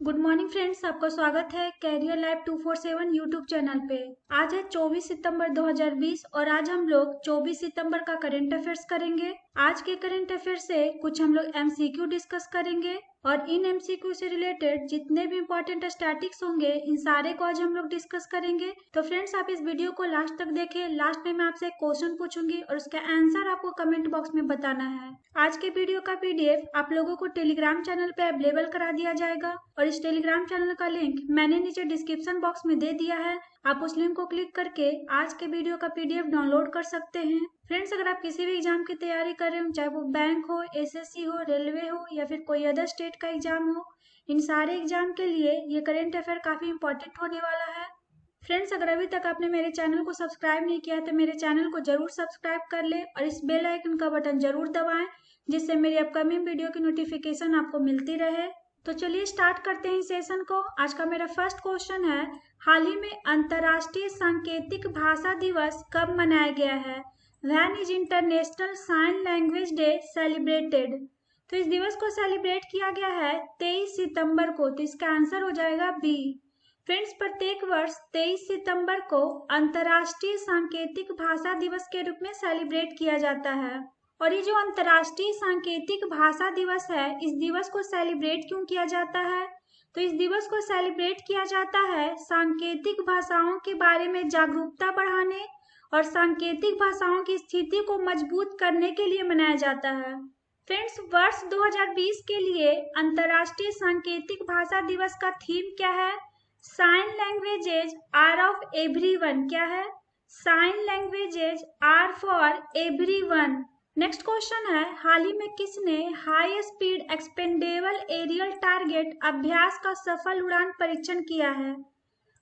Good morning friends, आपका स्वागत है कैरियर लाइव 247 यूट्यूब चैनल पे। आज है 24 सितंबर 2020 और आज हम लोग 24 सितंबर का करंट अफेयर्स करेंगे। आज के करंट अफेयर से कुछ हम लोग एमसीक्यू डिस्कस करेंगे और इन एमसीक्यू से रिलेटेड जितने भी इंपॉर्टेंट स्टैटिक्स होंगे इन सारे को आज हम लोग डिस्कस करेंगे। तो फ्रेंड्स, आप इस वीडियो को लास्ट तक देखें। लास्ट में मैं आपसे एक क्वेश्चन पूछूंगी और उसका आंसर आपको कमेंट बॉक्स में बताना है। आज के वीडियो का पीडीएफ आप लोगों को टेलीग्राम चैनल पे अवेलेबल करा दिया जाएगा और इस टेलीग्राम चैनल का लिंक मैंने नीचे डिस्क्रिप्शन बॉक्स में दे दिया है। आप उस लिंक को क्लिक करके आज के वीडियो का पीडीएफ डाउनलोड कर सकते हैं। फ्रेंड्स, अगर आप किसी भी एग्जाम की तैयारी कर रहे हो, चाहे वो बैंक हो, एसएससी हो, रेलवे हो या फिर कोई अदर स्टेट का एग्जाम हो, इन सारे एग्जाम के लिए ये करंट अफेयर काफी इंपॉर्टेंट होने वाला है। फ्रेंड्स, अगर अभी तक आपने मेरे चैनल को सब्सक्राइब नहीं किया तो मेरे चैनल को जरूर सब्सक्राइब कर ले और इस बेल आइकन का बटन जरूर दबाएं, जिससे मेरी अपकमिंग वीडियो की नोटिफिकेशन आपको मिलती रहे। तो चलिए स्टार्ट करते हैं इस सेशन को। आज का मेरा फर्स्ट क्वेश्चन है, हाल ही में अंतर्राष्ट्रीय सांकेतिक भाषा दिवस कब मनाया गया है? When is international sign language day celebrated? तो इस दिवस को सेलिब्रेट किया गया है 23 सितंबर को। तो इसका आंसर हो जाएगा बी। फ्रेंड्स, प्रत्येक वर्ष 23 सितंबर को अंतर्राष्ट्रीय सांकेतिक भाषा दिवस के रूप में सेलिब्रेट किया जाता है। और ये जो अंतर्राष्ट्रीय सांकेतिक भाषा दिवस है, इस दिवस को सेलिब्रेट क्यों किया जाता है? तो इस दिवस को सेलिब्रेट किया जाता है सांकेतिक भाषाओं के बारे में जागरूकता बढ़ाने और सांकेतिक भाषाओं की स्थिति को मजबूत करने के लिए मनाया जाता है। फ्रेंड्स, वर्ष 2020 के लिए अंतर्राष्ट्रीय सांकेतिक भाषा दिवस का थीम क्या है? Sign languages are of everyone. क्या है? Sign languages are for everyone. Next question है, हाल ही में किसने high speed expendable aerial target अभ्यास का सफल उड़ान परीक्षण किया है?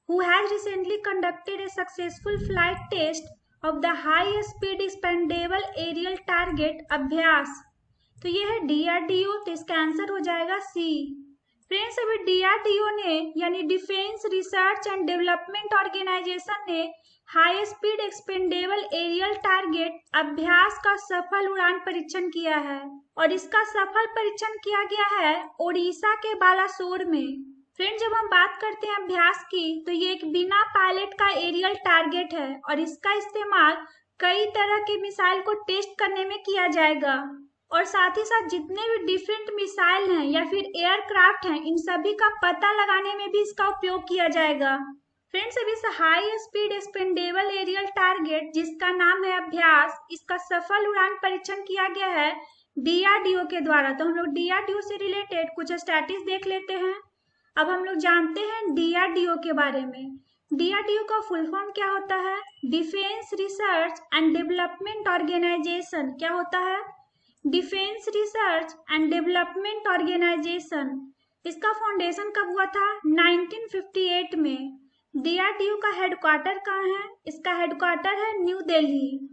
Who has recently conducted a successful flight test of the high speed expendable aerial target अभ्यास? तो ये है डीआरडीओ। तो इसका आंसर हो जाएगा सी। फ्रेंड्स, अभी डीआरडीओ ने यानी defence research and development organisation ने high speed expendable aerial target अभ्यास का सफल उड़ान परीक्षण किया है और इसका सफल परीक्षण किया गया है ओडिशा के बालासोर में। फ्रेंड्स, जब हम बात करते हैं अभ्यास की, तो ये एक बिना पायलट का एरियल टारगेट है और इसका इस्तेमाल कई तरह के मिसाइल को टेस्ट करने में किया जाएगा और साथ ही साथ जितने भी डिफरेंट मिसाइल हैं या फिर एयरक्राफ्ट हैं, इन सभी का पता लगाने में भी इसका उपयोग किया जाएगा। फ्रेंड्स, अब इस high speed expendable aerial target जिसका नाम है अभ्यास, इसका सफल उड़ान परीक्षण किया गया है डीआरडीओ के द्वारा। तो हम लोग डीआरडीओ से रिलेटेड कुछ स्टैटिस देख लेते हैं। अब हम लोग जानते हैं डीआरडीओ के बारे में। डीआरडीओ का फुल फॉर्म क्या होता है? Defence research and development organisation. क्या होता है? Defence research and development organisation. इसका फाउंडेशन कब हुआ था? 1958 में। डीआरडीओ का हेडक्वार्टर कहाँ है? इसका हेडक्वार्टर है न्यू दिल्ली।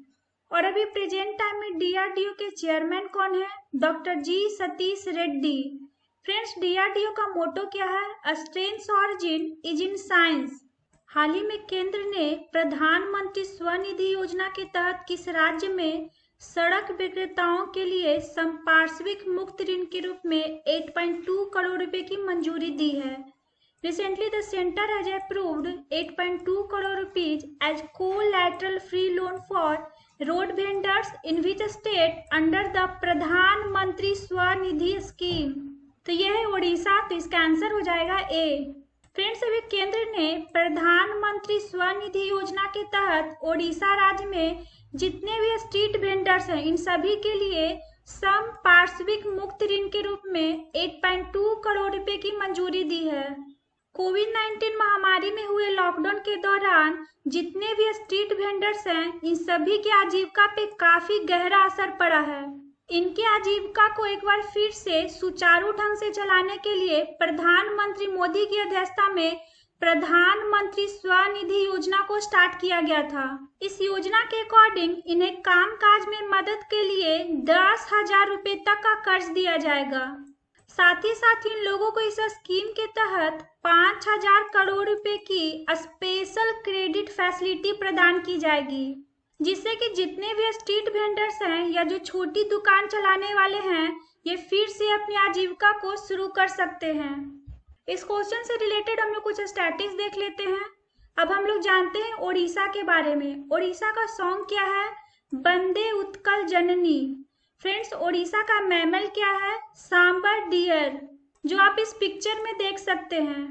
और अभी प्रेजेंट टाइम में डीआरडीओ के चेयरमैन कौन है? Doctor G Satish Reddy. Friends, DRDO का मोटो क्या है? Strength origin is in science. हाल ही में केंद्र ने प्रधानमंत्री स्वनिधि योजना के तहत किस राज्य में सड़क विक्रेताओं के लिए संपार्श्विक मुक्त ऋण के रूप में 8.2 करोड़ रुपए की मंजूरी दी है? Recently, the center has approved 8.2 crore rupees as collateral free loan for road vendors in which state under the प्रधानमंत्री स्वनिधि स्कीम? तो यह है ओडिशा। तो इसका आंसर हो जाएगा ए। फ्रेंड्स, अभी केंद्र ने प्रधानमंत्री स्वनिधि योजना के तहत ओडिशा राज्य में जितने भी स्ट्रीट वेंडर्स हैं, इन सभी के लिए संपार्श्विक मुक्त ऋण के रूप में 8.2 करोड़ रुपए की मंजूरी दी है। कोविड-19 महामारी में हुए लॉकडाउन के दौरान जितने भी स्ट्रीट वेंडर्स हैं, इन सभी की आजीविका पे काफी गहरा असर पड़ा है। इनकी आजीविका को एक बार फिर से सुचारू ढंग से चलाने के लिए प्रधानमंत्री मोदी की अध्यक्षता में प्रधानमंत्री स्वनिधि योजना को स्टार्ट किया गया था। इस योजना के अकॉर्डिंग इन्हें कामकाज में मदद के लिए 10,000 रुपए तक का कर्ज दिया जाएगा। साथ ही साथ इन लोगों को इस स्कीम के तहत 5,000 करोड़ रुपए की स्पेशल क्रेडिट फैसिलिटी प्रदान की जाएगी, जिससे कि जितने भी स्ट्रीट वेंडर्स हैं या जो छोटी दुकान चलाने वाले हैं, ये फिर से अपनी आजीविका को शुरू कर सकते हैं। इस क्वेश्चन से रिलेटेड हम लोग कुछ स्टैटिस्टिक्स देख लेते हैं। अब हम लोग जानते हैं ओडिशा के बारे में। ओडिशा का सॉन्ग क्या है? वंदे उत्कल जननी। फ्रेंड्स, ओडिशा का मैमल क्या है? सांबर डियर, जो आप इस पिक्चर में देख सकते हैं।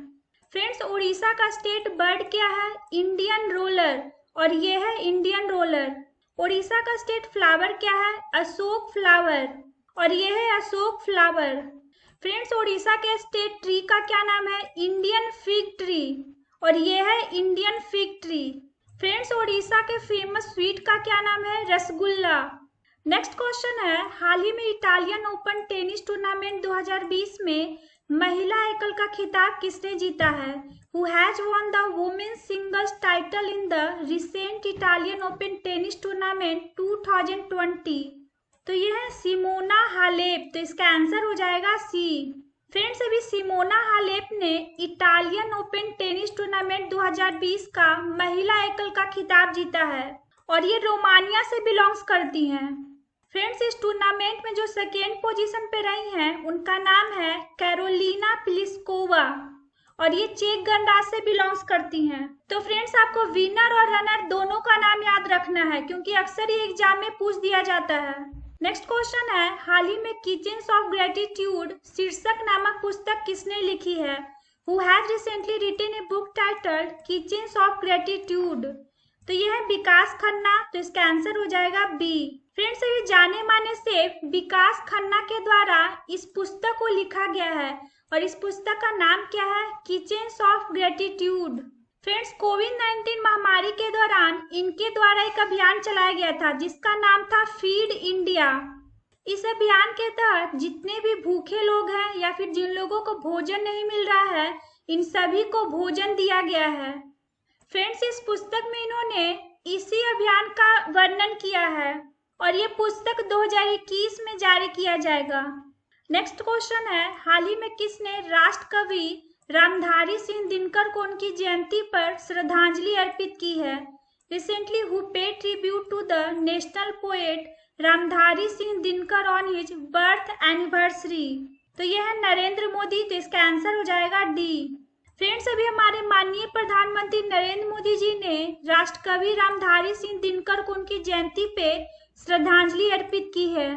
फ्रेंड्स, ओडिशा का स्टेट बर्ड क्या है? इंडियन रोलर, और ये है इंडियन रोलर। ओडिशा का स्टेट फ्लावर क्या है? अशोक फ्लावर, और ये है अशोक फ्लावर। फ्रेंड्स, ओडिशा के स्टेट ट्री का क्या नाम है? इंडियन फिग ट्री, और ये है Indian fig tree. Friends, Odisha के फेमस स्वीट का क्या नाम है? रसगुल्ला। नेक्स्ट क्वेश्चन है, हाल ही में इटालियन ओपन टेनिस टूर्नामेंट 2020 में महिला एकल का खिताब किसने जीता है? Who has won the women's singles title in the recent Italian Open Tennis Tournament 2020? तो ये है सिमोना हालेप, तो इसका आंसर हो जाएगा सी। फ्रेंड्स, अभी सिमोना हालेप ने इटालियन ओपन टेनिस टूर्नामेंट 2020 का महिला एकल का खिताब जीता है, और ये रोमानिया से बिलोंग्स करती हैं। फ्रेंड्स, इस टूर्नामेंट में जो सेकेंड पोजीशन पे रही हैं उनका नाम है कैरोलिना प्लिस्कोवा, और ये चेक गणराज्य से बिलोंग्स करती हैं। तो फ्रेंड्स, आपको विनर और रनर दोनों का नाम याद रखना है, क्योंकि अक्सर ये एग्जाम में पूछ दिया जाता है। नेक्स्ट क्वेश्चन है, हाल ही में किचन्स ऑफ ग्रेटिट्यूड शीर्षक नामक पुस्तक किसने लिखी है? Who has recently written a book titled kitchens of gratitude? तो यह है विकास खन्ना, तो इसका आंसर हो जाएगा बी। फ्रेंड्स, अभी जाने माने शेफ विकास खन्ना के द्वारा इस पुस्तक को लिखा गया है, और इस पुस्तक का नाम क्या है? Kitchens of gratitude. फ्रेंड्स, कोविड-19 महामारी के दौरान इनके द्वारा एक अभियान चलाया गया था जिसका नाम था फीड इंडिया। इस अभियान के तहत जितने भी भूखे लोग हैं या फिर जिन लोगों को भोजन नहीं मिल रहा है, इन सभी को भोजन दिया गया है। फ्रेंड्स, इस पुस्तक में इन्होंने इसी अभियान का वर्णन किया है, और ये पुस्तक 2021 में जारी किया जाएगा। नेक्स्ट क्वेश्चन है, हाल ही में किसने राष्ट्र कवि रामधारी सिंह दिनकर को उनकी जयंती पर श्रद्धांजलि अर्पित की है? Recently who paid tribute to the national poet Ramdhari Singh Dinkar on his birth anniversary? तो यह है नरेंद्र मोदी, तो इसका आंसर हो जाएगा डी। फ्रेंड्स, अभी हमारे माननीय प्रधानमंत्री नरेंद्र मोदी जी ने राष्ट्रकवि रामधारी सिंह दिनकर को उनकी जयंती पे श्रद्धांजलि अर्पित की है।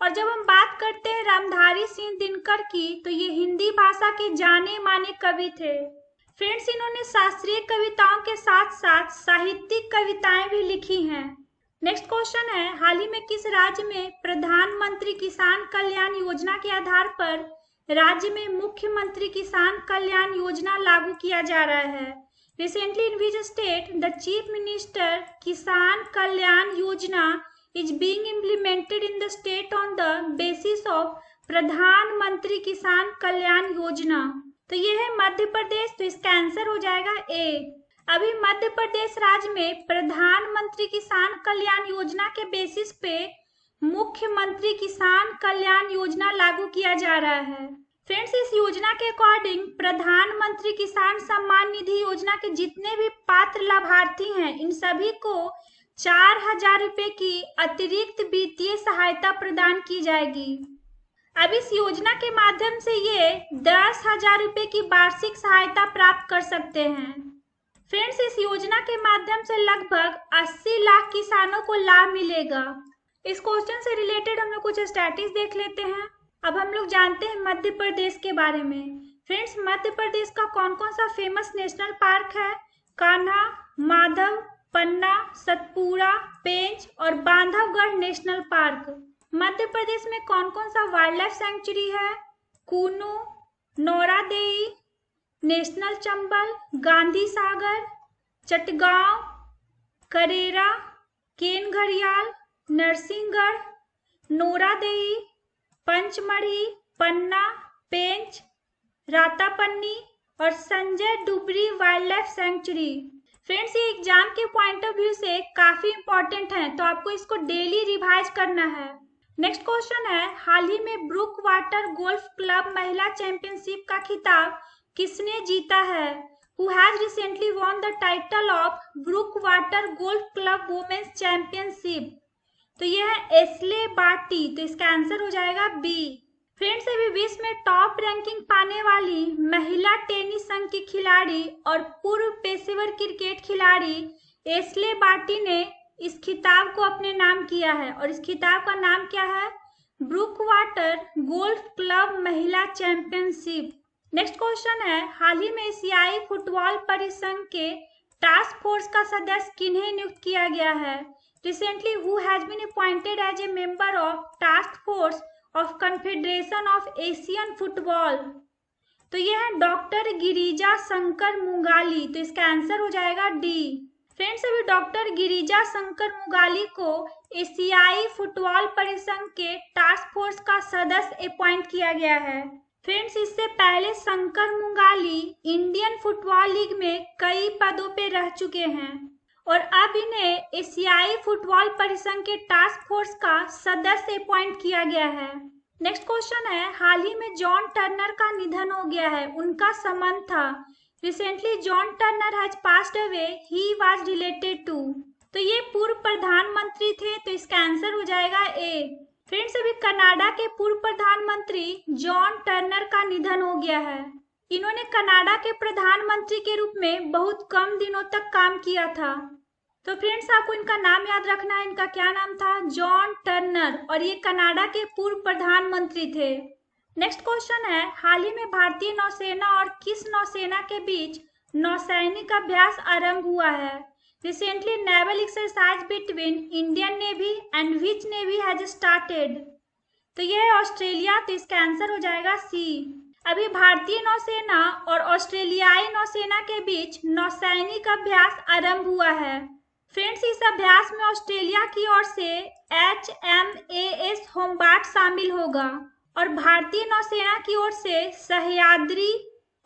और जब हम बात करते हैं रामधारी सिंह दिनकर की, तो ये हिंदी भाषा के जाने माने कवि थे। फ्रेंड्स, इन्होंने शास्त्रीय कविताओं के साथ साथ साहित्यिक कविताएं भी लिखी हैं। नेक्स्ट क्वेश्चन है, हाल ही में किस राज्य में प्रधानमंत्री किसान कल्याण योजना के आधार पर राज्य में मुख्यमंत्री किसान कल्याण योजना लागू किया जा रहा है? Recently in which state the chief minister किसान Kalyan Yojana is being implemented in the state on the basis of प्रधानमंत्री किसान कल्याण योजना? तो ये है मध्य प्रदेश, तो इसका आंसर हो जाएगा ए। अभी मध्य प्रदेश राज्य में प्रधानमंत्री किसान कल्याण योजना के बेसिस पे मुख्यमंत्री किसान कल्याण योजना लागू किया जा रहा है। फ्रेंड्स, इस योजना के अकॉर्डिंग प्रधानमंत्री किसान सम्मान निधि योजना के जितने भी पात्र लाभार्थी हैं, इन सभी को 4,000 रुपए की अतिरिक्त वित्तीय सहायता प्रदान की जाएगी। अब इस योजना के माध्यम से ये 10,000 रुपए की वार्षिक सहायता प्राप्त कर सकते हैं। फ्रेंड्स, इस योजना के माध्यम से लगभग 80 लाख किसानों को लाभ मिलेगा। इस क्वेश्चन से रिलेटेड हम लोग कुछ स्टैटिस्टिक्स देख लेते हैं। अब हम लोग जानते हैं मध्य प्रदेश के बारे में। फ्रेंड्स, मध्य प्रदेश का कौन कौन सा फेमस नेशनल पार्क है? कान्हा, माधव, पन्ना, सतपुड़ा, पेंच और बांधवगढ़ नेशनल पार्क। मध्य प्रदेश में कौन कौन सा वाइल्ड लाइफ सेंचुरी है? कूनू, नौरादेई, नेशनल चंबल, गांधी सागर, चटगांव, करेरा, केन घड़ियाल, नरसिंहगढ़, नौरादेई, पंचमढ़ी, पन्ना, पेंच, रातापन्नी और Sanjay Dhubri wild life sanctuary. Friends, ये एग्जाम के पॉइंट ऑफ व्यू से काफी इंपॉर्टेंट है, तो आपको इसको डेली रिवाइज करना है। नेक्स्ट क्वेश्चन है, हाल ही में ब्रुक वाटर गोल्फ क्लब महिला चैंपियनशिप का खिताब किसने जीता है? Who has recently won the title of Brookwater golf club women's championship? तो यह है एस्ले बार्टी, तो इसका आंसर हो जाएगा बी। फ्रेंड्स, अभी विश्व में टॉप रैंकिंग पाने वाली महिला टेनिस संघ की खिलाड़ी और पूर्व पेशेवर क्रिकेट खिलाड़ी एशले बार्टी ने इस खिताब को अपने नाम किया है और इस खिताब का नाम क्या है? ब्रूक वाटर गोल्फ क्लब महिला चैंपियनशिप। नेक्स्ट क्वेश्चन है, हाल ही में एशियाई फुटबॉल परिसंघ के टास्क फोर्स का सदस्य किन्हें नियुक्त किया गया है? Recently who has been appointed as a member of task force of confederation of Asian football? तो यह है डॉक्टर गिरिजा शंकर मुगाली। तो इसका आंसर हो जाएगा डी। फ्रेंड्स, अभी डॉक्टर गिरिजा शंकर मुगाली को एशियाई फुटबॉल परिसंघ के टास्क फोर्स का सदस्य अपॉइंट किया गया है। फ्रेंड्स, इससे पहले शंकर मुगाली इंडियन फुटबॉल लीग में कई पदों पे रह चुके हैं और अब इन्हें एशियाई फुटबॉल परिसंघ के टास्क फोर्स का सदस्य अपॉइंट किया गया है। नेक्स्ट क्वेश्चन है, हाल ही में जॉन टर्नर का निधन हो गया है, उनका संबंध था। Recently John Turner has passed away, he was related to. तो ये पूर्व प्रधानमंत्री थे, तो इसका आंसर हो जाएगा ए। फ्रेंड्स, अभी कनाडा के पूर्व प्रधानमंत्री जॉन टर्नर का निधन हो गया है। इन्होंने कनाडा के प्रधानमंत्री के रूप में बहुत कम दिनों तक काम किया था। तो फ्रेंड्स, आपको इनका नाम याद रखना है। इनका क्या नाम था? जॉन टर्नर, और ये कनाडा के पूर्व प्रधानमंत्री थे। नेक्स्ट क्वेश्चन है, हाल ही में भारतीय नौसेना और किस नौसेना के बीच नौसैनिक अभ्यास आरंभ हुआ है? Recently, naval exercise between Indian Navy and which Navy has started? तो यह है ऑस्ट्रेलिया, तो इसका आंसर हो जाएगा सी। अभी भारतीय नौसेना और ऑस्ट्रेलियाई नौसेना के बीच नौसैनिक अभ्यास आरंभ हुआ है। फ्रेंड्स, इस अभ्यास में ऑस्ट्रेलिया की ओर से HMAS होमबार्ट शामिल होगा और भारतीय नौसेना की ओर से सह्याद्री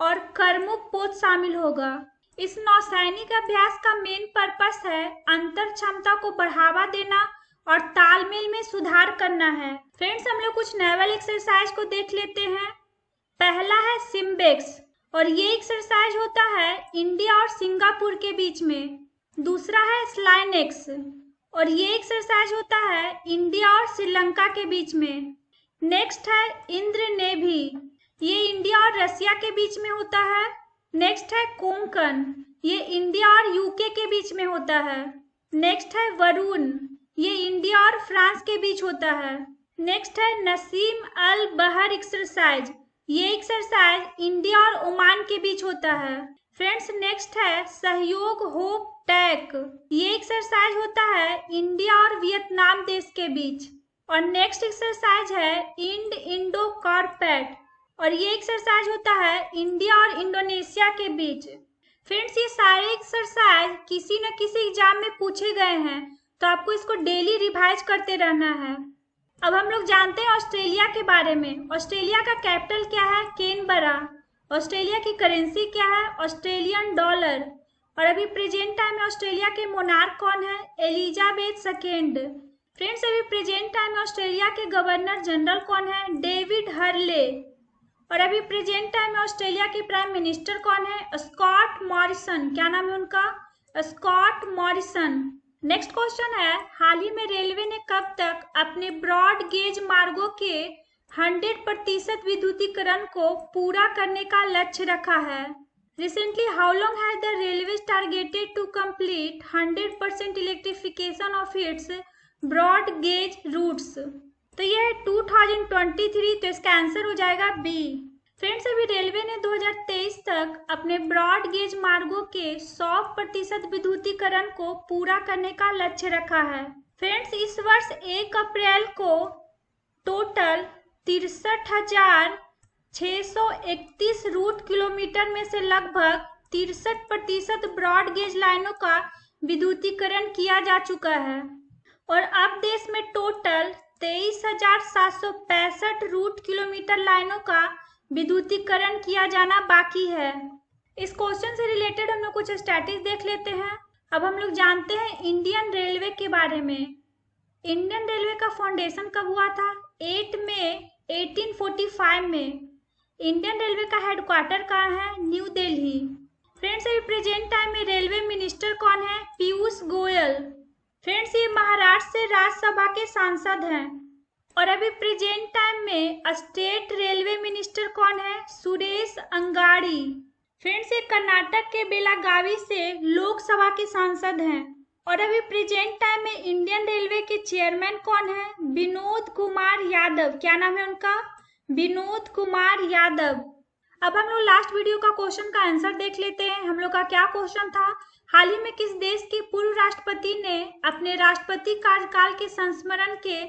और करमुक पोत शामिल होगा। इस नौसैनिक अभ्यास का मेन पर्पस है अंतर क्षमता को बढ़ावा देना और तालमेल में सुधार करना है। फ्रेंड्स, हम लोग कुछ नेवल एक्सरसाइज को देख लेते हैं। पहला है सिम्बेक्स और ये एक्सरसाइज होता है इंडिया और सिंगापुर के बीच में। दूसरा है स्लाइनेक्स और ये एक्सरसाइज होता है इंडिया और श्रीलंका के बीच में। नेक्स्ट है इंद्र नेवी, ये इंडिया और रसिया के बीच में होता है। नेक्स्ट है कोंकण, ये इंडिया और यूके के बीच में होता है। नेक्स्ट है वरुण, ये इंडिया और फ्रांस के बीच होता है। नेक्स्ट है नसीम अल बहर एक्सरसाइज, ये एक्सरसाइज इंडिया और ओमान के बीच होता है। फ्रेंड्स, नेक्स्ट है सहयोग होप टैक, ये एक्सरसाइज होता है इंडिया और वियतनाम देश के बीच। और नेक्स्ट एक्सरसाइज है इंड इंडो कॉर्पेट और ये एक्सरसाइज होता है इंडिया और इंडोनेशिया के बीच। फ्रेंड्स, ये सारे एक्सरसाइज किसी न किसी एग्जाम में पूछे गए हैं, तो आपको इसको डेली रिवाइज करते रहना है। अब हम लोग जानते हैं ऑस्ट्रेलिया के बारे में। ऑस्ट्रेलिया का कैपिटल क्या है? कैनबरा। ऑस्ट्रेलिया की करेंसी क्या है? Australian dollar. और अभी प्रेजेंट टाइम में ऑस्ट्रेलिया के मोनार्क कौन है? Elizabeth second. फ्रेंड्स, अभी प्रेजेंट टाइम में ऑस्ट्रेलिया के गवर्नर जनरल कौन है? David Hurley. और अभी प्रेजेंट टाइम में ऑस्ट्रेलिया के प्राइम मिनिस्टर कौन है? Scott Morrison. क्या नाम है उनका? Scott Morrison. नेक्स्ट क्वेश्चन है, हाल ही में रेलवे ने कब तक अपने ब्रॉड गेज मार्गों के 100% विद्युतीकरण को पूरा करने का लक्ष्य रखा है? Recently how long has the railway targeted to complete 100% electrification of its broad gauge routes? तो ये है 2023, तो इसका आंसर हो जाएगा बी। फ्रेंड्स, अभी रेलवे ने 2023 तक अपने ब्रॉड गेज मार्गों के 100% विद्युतीकरण को पूरा करने का लक्ष्य रखा है। फ्रेंड्स, इस वर्ष 1 अप्रैल को टोटल 63,631 रूट किलोमीटर में से लगभग 63% ब्रॉड गेज लाइनों का विद्युतीकरण किया जा चुका है और अब देश में टोटल 23,765 रूट किलोमीटर लाइनों का विद्युतीकरण किया जाना बाकी है। इस क्वेश्चन से रिलेटेड हम लोग कुछ स्टैटिस्टिक्स देख लेते हैं। अब हम लोग जानते हैं इंडियन रेलवे के बारे में। इंडियन रेलवे का फाउंडेशन कब हुआ था? 8 मई 1845 में। इंडियन रेलवे का हेडक्वार्टर कहाँ है? न्यू दिल्ली। फ्रेंड्स, अभी प्रेजेंट टाइम में रेलवे मिनिस्टर कौन है? पीयूष गोयल। फ्रेंड्स, ये महाराष्ट्र से राज्यसभा के सांसद हैं। और अभी प्रेजेंट टाइम में स्टेट रेलवे मिनिस्टर कौन है? सुरेश अंगाड़ी। फ्रेंड्स, ये कर्नाटक के बेलागावी से लोकसभा के सांसद हैं। और अभी प्रेजेंट टाइम में इंडियन रेलवे के चेयरमैन कौन है? विनोद कुमार यादव। क्या नाम है उनका? विनोद कुमार यादव। अब हम लोग लास्ट वीडियो का क्वेश्चन का आंसर देख लेते हैं। हम लोग का क्या क्वेश्चन था? हाल ही में किस देश के पूर्व राष्ट्रपति ने अपने राष्ट्रपति कार्यकाल के संस्मरण के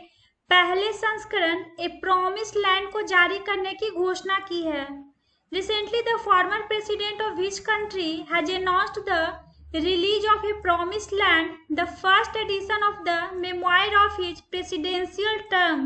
पहले संस्करण ए प्रॉमिस लैंड को जारी करने की घोषणा की है? Recently, the former president of which country has announced the release of a promised land, the first edition of the memoir of his presidential term?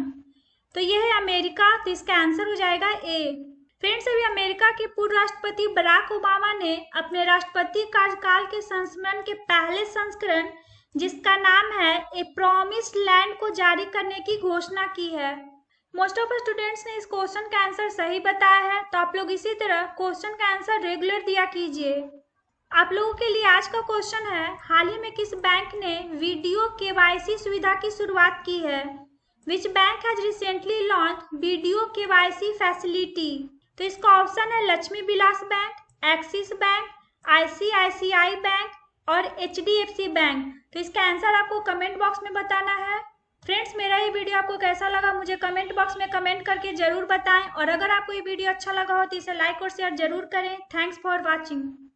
तो यह है अमेरिका। तो इसका आंसर हो जाएगा ए। फ्रेंड्स, अभी अमेरिका के पूर्व राष्ट्रपति बराक ओबामा ने अपने राष्ट्रपति कार्यकाल के संस्मरण के पहले संस्करण, जिसका नाम है ए प्रॉमिस्ड लैंड, को जारी करने की घोषणा की है। मोस्ट ऑफ स्टूडेंट्स ने इस क्वेश्चन का आंसर सही बताया है। तो आप लोग इसी तरह क्वेश्चन का आंसर रेगुलर दिया कीजिए। आप लोगों के लिए आज का क्वेश्चन है, हाल ही में किस बैंक ने वीडियो केवाईसी सुविधा की शुरुआत की है? Which bank has recently launched video KYC facility? तो इसका ऑप्शन है Lakshmi Vilas bank, Axis bank, ICICI bank और HDFC बैंक। तो इसका आंसर आपको कमेंट बॉक्स में बताना है। फ्रेंड्स, मेरा ये वीडियो आपको कैसा लगा मुझे कमेंट बॉक्स में कमेंट करके जरूर बताएं। और अगर आपको ये वीडियो अच्छा लगा हो तो इसे लाइक और शेयर जरूर करें। Thanks for watching.